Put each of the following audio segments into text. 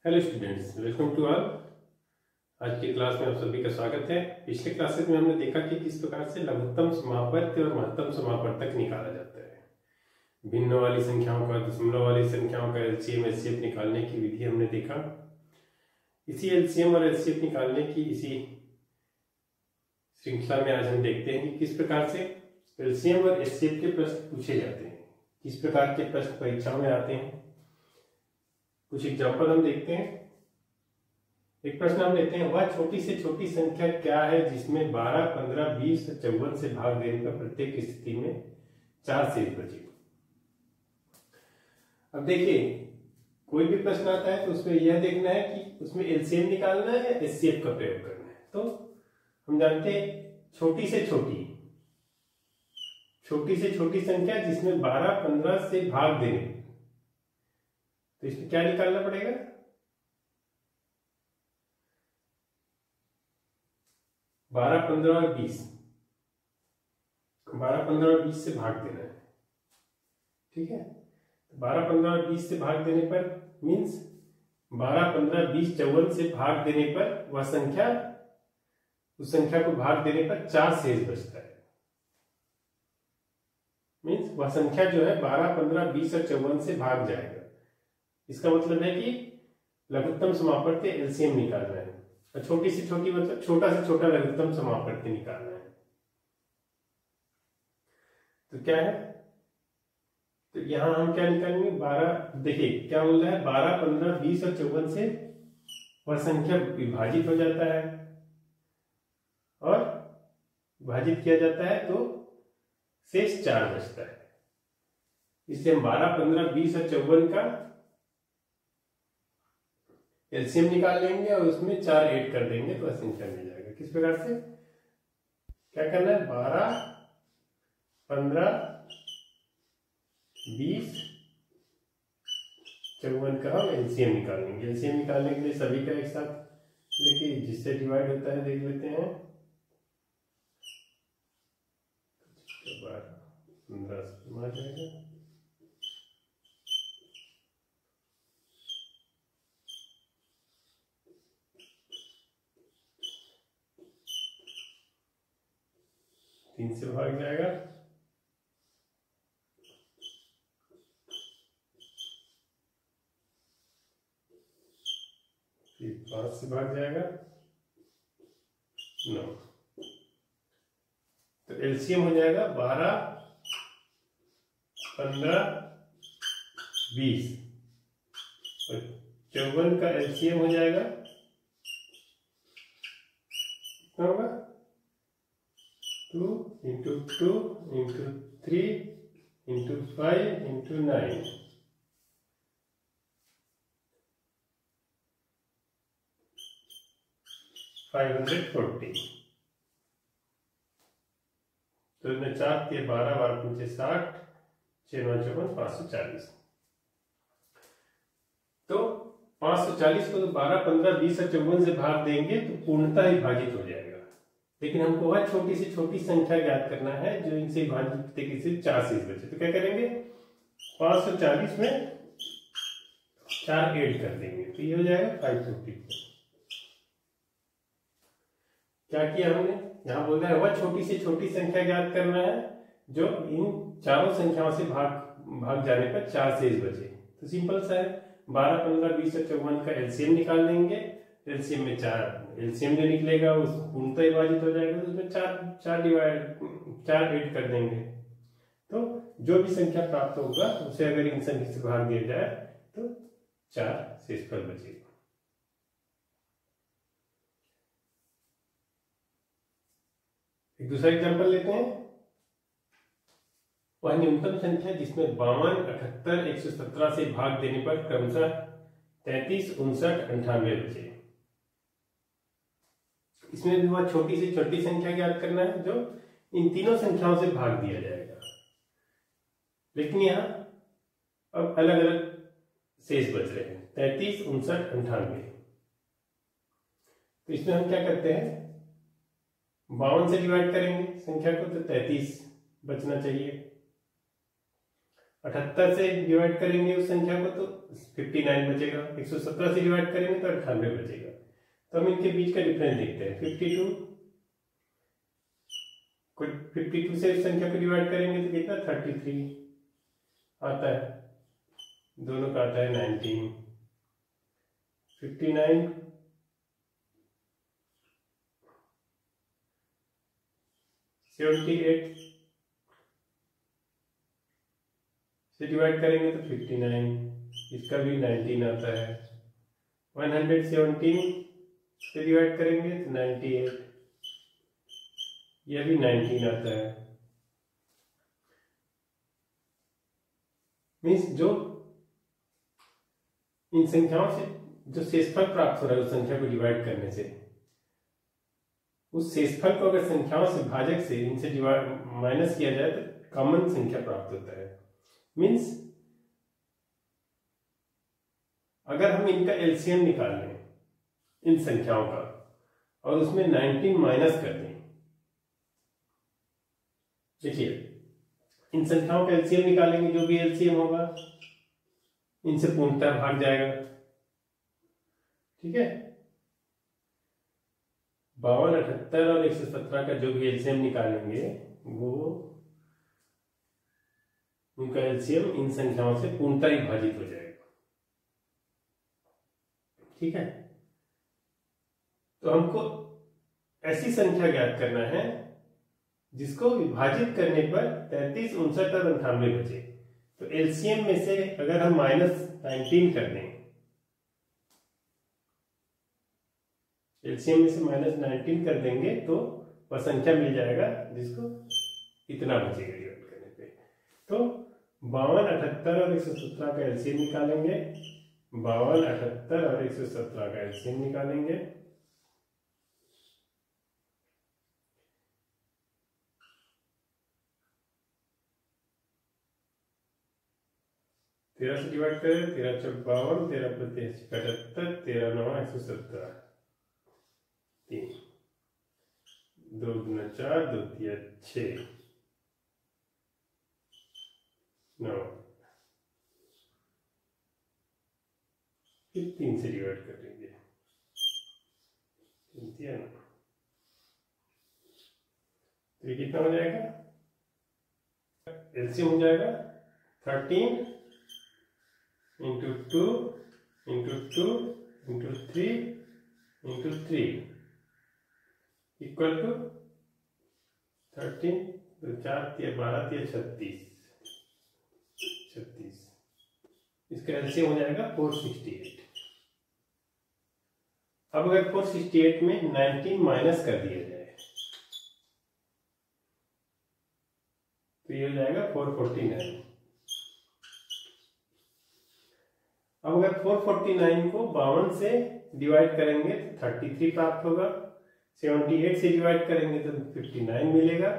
Hello students, welcome to all. आज की class में आप सभी का स्वागत है। पिछले क्लासेस में हमने देखा कि किस प्रकार से लघुत्तम समापत्ति और महत्तम समापवर्तक निकाला जाता है। भिन्न वाली संख्याओं का, दशमलव वाली संख्याओं का एलसीएम एचसीएफ निकालने की विधि हमने देखा। इसी एलसीएम और एचसीएफ निकालने की इसी श्रृंखला में आज हम देखते हैं कि किस प्रकार से एलसीएम और एचसीएफ के प्रश्न पूछे जाते हैं, किस प्रकार के प्रश्न परीक्षाओं में आते हैं। कुछ एग्जाम्पल हम देखते हैं। एक प्रश्न हम लेते हैं, वह छोटी से छोटी संख्या क्या है जिसमें 12, 15, 20 और 54 से भाग देने पर प्रत्येक स्थिति में 4 शेष बचे। अब देखिए, कोई भी प्रश्न आता है तो उसमें यह देखना है कि उसमें एलसीएम निकालना है या एचसीएफ का प्रयोग करना है। तो हम जानते हैं छोटी से छोटी संख्या जिसमें 12, 15 से भाग देने, तो इसमें क्या निकालना पड़ेगा? 12, 15 और 20। 12, 15 और 20 से भाग देना है, ठीक है। 12, 15 और 20 से भाग देने पर मीन्स 12, 15, 20, 54 से भाग देने पर वह संख्या, उस संख्या को भाग देने पर 4 शेष बचता है। मीन्स वह संख्या जो है 12, 15, 20 और 54 से भाग जाएगा। इसका मतलब है कि लघुत्तम समापवर्ती एलसीएम निकालना है, और छोटी से छोटी मतलब छोटा से छोटा लघुत्तम समापवर्ती निकालना है। तो क्या है, तो यहां हम क्या निकालेंगे? 12, देखिए क्या बोल रहा है, 12, 15, 20 और 54 से वह संख्या विभाजित हो जाता है, और विभाजित किया जाता है तो शेष 4 बचता है। इसलिए हम 12, 15, 20 और 54 का एलसीएम निकाल लेंगे और उसमें 4 ऐड कर देंगे तो संख्या मिल जाएगा। किस प्रकार से क्या करना है? 12, 15, 20, 54 का हम एलसीएम निकालेंगे। एलसीएम निकालने के लिए सभी का एक साथ लेके जिससे डिवाइड होता है देख लेते हैं। 12, 15 आ जाएगा, तीन से भाग जाएगा, 5 से भाग जाएगा, 9। तो एलसीएम हो जाएगा 12, 15, 20 और 54 का एलसीएम हो जाएगा, कितना होगा? 2 into 2 into 3 into 5 into 9, 540। तो इसमें 4 के 12, 12 पंचे 60, 6 9 54, 540। तो 540 को तो 12, 15, 20 और 54 से भाग देंगे तो पूर्णतः ही भाजित हो जाएगा। लेकिन हमको वह छोटी से छोटी संख्या ज्ञात करना है जो इनसे विभाजित से 4 शेष बचे। तो क्या करेंगे? 540 में 4 ऐड कर देंगे तो ये हो जाएगा 554। क्या किया हमने? यहाँ बोल रहा है वह छोटी से छोटी संख्या ज्ञात करना है जो इन चारों संख्याओं से भाग जाने पर 4 शेष बचे। तो सिंपल सा है, 12, 15, 20 और 54 का एलसीएम निकाल लेंगे। एलसीएम में 4, एलसीएम जो निकलेगा उस पूर्णतः विभाजित हो जाएगा, तो उसमें 4 ऐड कर देंगे। तो जो भी संख्या प्राप्त होगा उसे अगर इन संख्या से भाग दिया जाए तो 4 शेषफल बचेगा। एक दूसरा एग्जांपल लेते हैं। वह न्यूनतम संख्या जिसमें 52, 78, 117 से भाग देने पर क्रमशः 33, 59, 98 बचे। इसमें भी वह छोटी से छोटी संख्या ज्ञात करना है जो इन तीनों संख्याओं से भाग दिया जाएगा, लेकिन यहाँ अब अलग अलग शेष बच रहे हैं, 33, 59, 98। तो इसमें हम क्या करते हैं? 52 से डिवाइड करेंगे संख्या को तो 33 बचना चाहिए। 78 से डिवाइड करेंगे उस संख्या को तो 59 बचेगा, 117 से डिवाइड करेंगे तो 98 बचेगा। तो हम इनके बीच का डिफरेंस देखते हैं। 52 से इस संख्या को डिवाइड करेंगे तो कितना 33 आता है, दोनों का आता है 19। 59 78 से डिवाइड करेंगे तो 59, इसका भी 19 आता है। 117 से डिवाइड करेंगे तो 98, यह भी 19 आता है। मीन्स जो इन संख्याओं से जो शेषफल प्राप्त हो रहा है उस संख्या को डिवाइड करने से, उस शेषफल को अगर संख्याओं से भाजक से इनसे डिवाइड माइनस किया जाए तो कॉमन संख्या प्राप्त होता है। मीन्स अगर हम इनका एलसीएम निकाल लें इन संख्याओं का और उसमें 19 माइनस कर दें, देखिए इन संख्याओं का एलसीएम निकालेंगे, जो भी एलसीएम होगा इनसे पूर्णतः भाग जाएगा, ठीक है। 52, 78 और 117 का जो भी एलसीएम निकालेंगे वो उनका एलसीएम इन संख्याओं से पूर्णतः विभाजित हो जाएगा, ठीक है। तो हमको ऐसी संख्या ज्ञात करना है जिसको विभाजित करने पर 33, 59 और 98 बचे। तो एलसीएम में से अगर हम -19 कर दें, एलसीएम में से -19 कर देंगे तो वह संख्या मिल जाएगा जिसको इतना बचेगा डिवाइड करने पे। तो 52, 78 और 117 का एलसीएम निकालेंगे, 52, 78 और 117 का एलसीएम निकालेंगे। तेरह से डिवाइड करें, 13 चौक 52, 13 + 23 75, 13 9 117, 3 2 दूना 4, 2 तिया 6 9, फिर 3 से डिवाइड कर लेंगे, 3 तिया 9, तो ये कितना हो जाएगा, एलसीएम हो जाएगा 13 into 2 into 2 into 3 into 3 equal to 13, 4 तिया 12 तिया 36, इसका एलसीएम हो जाएगा 468। अब अगर 468 में 19 माइनस कर दिया जाए तो ये हो जाएगा 449। अब अगर 449 को 52 से डिवाइड करेंगे तो 33 प्राप्त होगा, 78 से डिवाइड करेंगे तो 59 मिलेगा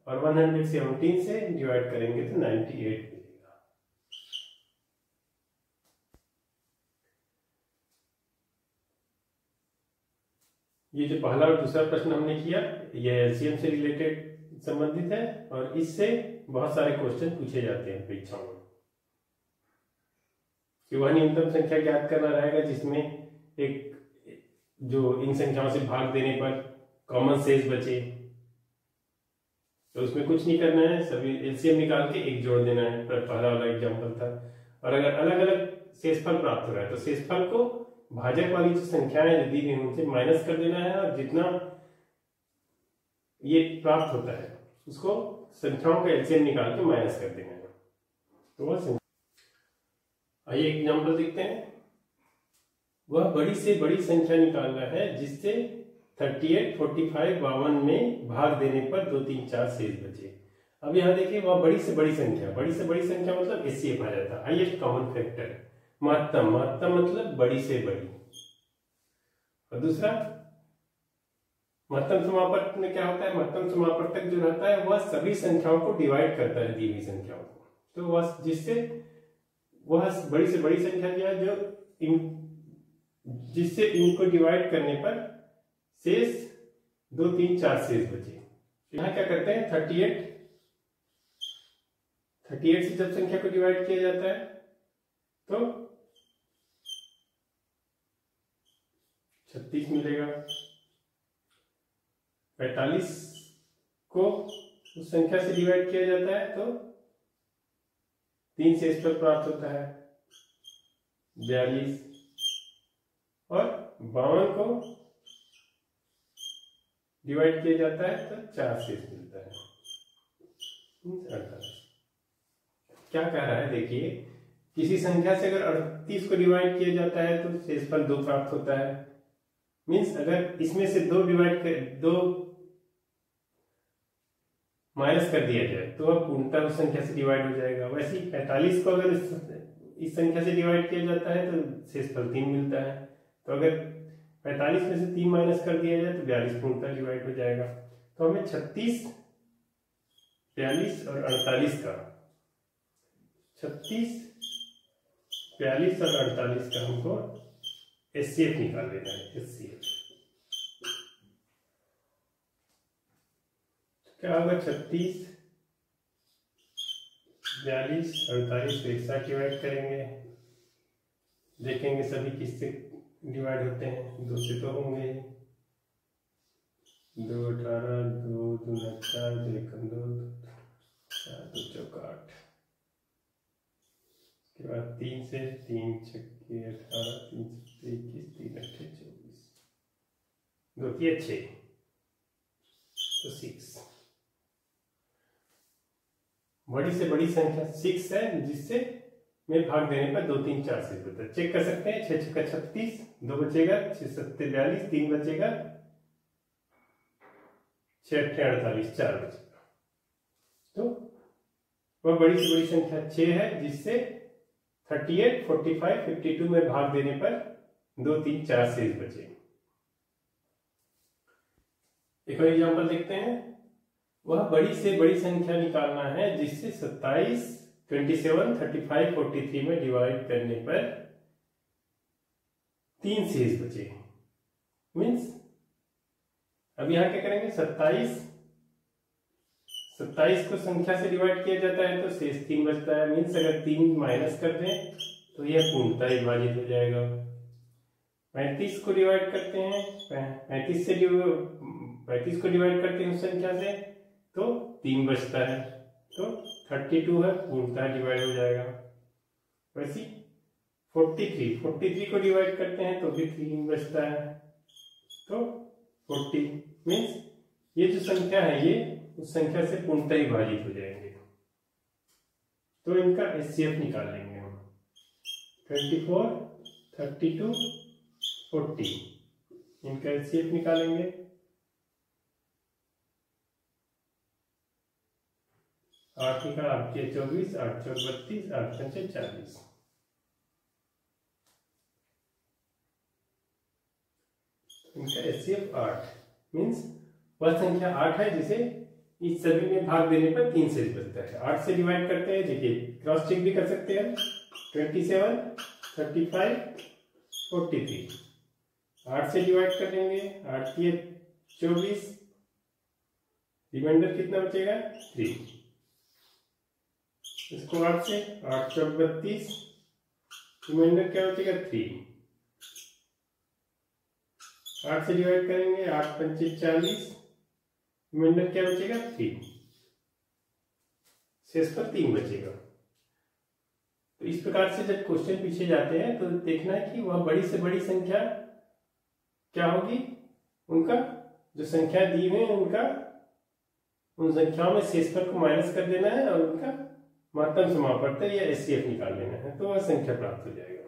और 117 से डिवाइड करेंगे तो 98 मिलेगा। ये जो पहला और दूसरा प्रश्न हमने किया यह एलसीएम से रिलेटेड संबंधित है और इससे बहुत सारे क्वेश्चन पूछे जाते हैं परीक्षाओं में कि वह न्यूनतम संख्या ज्ञात करना रहेगा जिसमें एक जो इन संख्याओं से भाग देने पर कॉमन शेष बचे, तो उसमें कुछ नहीं करना है, सभी एलसीएम निकाल के एक जोड़ देना है। पर पहला वाला एग्जांपल था। और अगर अलग अलग शेषफल प्राप्त हो रहा है तो शेषफल को भाजक वाली जो संख्याएं जो दी गई उनसे माइनस कर देना है और जितना ये प्राप्त होता है उसको संख्याओं का एलसीएम निकाल के माइनस कर देना है। तो वह आइए एग्जाम्पल देखते हैं। वह बड़ी से बड़ी संख्या निकालना है जिससे 38, 45, 52 में भाग देने पर 2, 3, 4 शेष बचे। अब यहाँ देखिए वह बड़ी से बड़ी संख्या मतलब एचसीएफ आ जाता है, हाईएस्ट कॉमन फैक्टर। महत्तम मतलब बड़ी से बड़ी। और दूसरा महत्तम समापवर्तक में क्या होता है, महत्तम समापवर्तक जो रहता है वह सभी संख्याओं को डिवाइड करता है दी हुई संख्याओं को। तो वह जिससे वह बड़ी से बड़ी संख्या जो है जो जिससे इनको डिवाइड करने पर शेष 2, 3, 4 शेष बचे। यहाँ क्या करते हैं 38 से जब संख्या को डिवाइड किया जाता है तो 36 मिलेगा। 45 को उस संख्या से डिवाइड किया जाता है तो 3 से इस पर प्राप्त होता है 42, और 52 को डिवाइड किया जाता है तो 4 से मिलता है 48। क्या कह रहा है देखिए, किसी संख्या से अगर 38 को डिवाइड किया जाता है तो शेषफल 2 प्राप्त होता है। मीन्स अगर इसमें से 2 माइनस कर दिया जाए तो अब पूर्णतः उस संख्या से डिवाइड हो जाएगा। वैसे ही 45 को अगर इस संख्या से डिवाइड किया जाता है तो शेषफल 3 मिलता है। तो अगर 45 में से 3 माइनस कर दिया जाए तो 42 पूर्णतः डिवाइड हो जाएगा। तो हमें 36, 42 और 48 का 36, 42 और 48 का हमको एचसीएफ निकाल लेना है। एचसीएफ क्या होगा? 36, 42, 48 को एक साथ डिवाइड करेंगे, देखेंगे सभी किससे डिवाइड होते हैं। 2 से तो होंगे, 2 18, 2 2 4, 2 1 2, 4 2 4 8। उसके बाद 3 से 3 6 18, 3 से 21, 3 8 24, 2 3 6 तो 6। बड़ी से बड़ी संख्या 6 है जिससे में भाग देने पर 2 3 4 से होता है। चेक कर सकते हैं। 6 6 36, 2 बचेगा, 6 7 42, 3 बचेगा, 6 8 48, 4 बचेगा। तो वह बड़ी से बड़ी संख्या 6 है जिससे 38, 45, 52 में भाग देने पर 2 3 4 शेष बचे। एक और एग्जाम्पल देखते हैं। वह बड़ी से बड़ी संख्या निकालना है जिससे 27, 27, 35, 43 में डिवाइड करने पर 3 शेष बचे। मीन्स अब यहां क्या करेंगे? 27 को संख्या से डिवाइड किया जाता है तो शेष 3 बचता है। मीन्स अगर 3 माइनस कर दें तो यह पूर्णतः विभाजित हो जाएगा। 35 को डिवाइड करते हैं, 35 को डिवाइड करते हैं उस संख्या से तो 3 बचता है, तो 32 है, पूर्णतः डिवाइड हो जाएगा। वैसे 43 को डिवाइड करते हैं तो भी 3 बचता है, तो 40। मीन्स ये जो संख्या है ये उस संख्या से पूर्णतः विभाजित हो जाएंगे। तो इनका एचसीएफ निकाल लेंगे हम। 24, 32, 40 इनका एचसीएफ निकालेंगे। 8 का 8 के 24, 8 4 32, 8 5 40। इनका एचसीएफ 8। मीन्स वह संख्या 8 है जिसे इस सभी में भाग देने पर 3 शेष बचता है। 8 से डिवाइड करते हैं, देखिए क्रॉस चेक भी कर सकते हैं। 27, 35, 43 8 से डिवाइड कर देंगे, 8 के 24, रिमाइंडर कितना बचेगा? 3। इसको 8 से 8 4 32, रिमाइंडर क्या बचेगा? 3। 8 से डिवाइड करेंगे, 8 5 40, रिमाइंडर क्या बचेगा? 3। शेष पर 3 बचेगा। तो इस प्रकार से जब क्वेश्चन पीछे जाते हैं तो देखना है कि वह बड़ी से बड़ी संख्या क्या होगी। उनका जो संख्या दी हुई है उनका उन संख्याओं में शेषफल को माइनस कर देना है और उनका महत्तम समापवर्तन या एचसीएफ निकाल लेना है, तो वह संख्या प्राप्त हो जाएगा।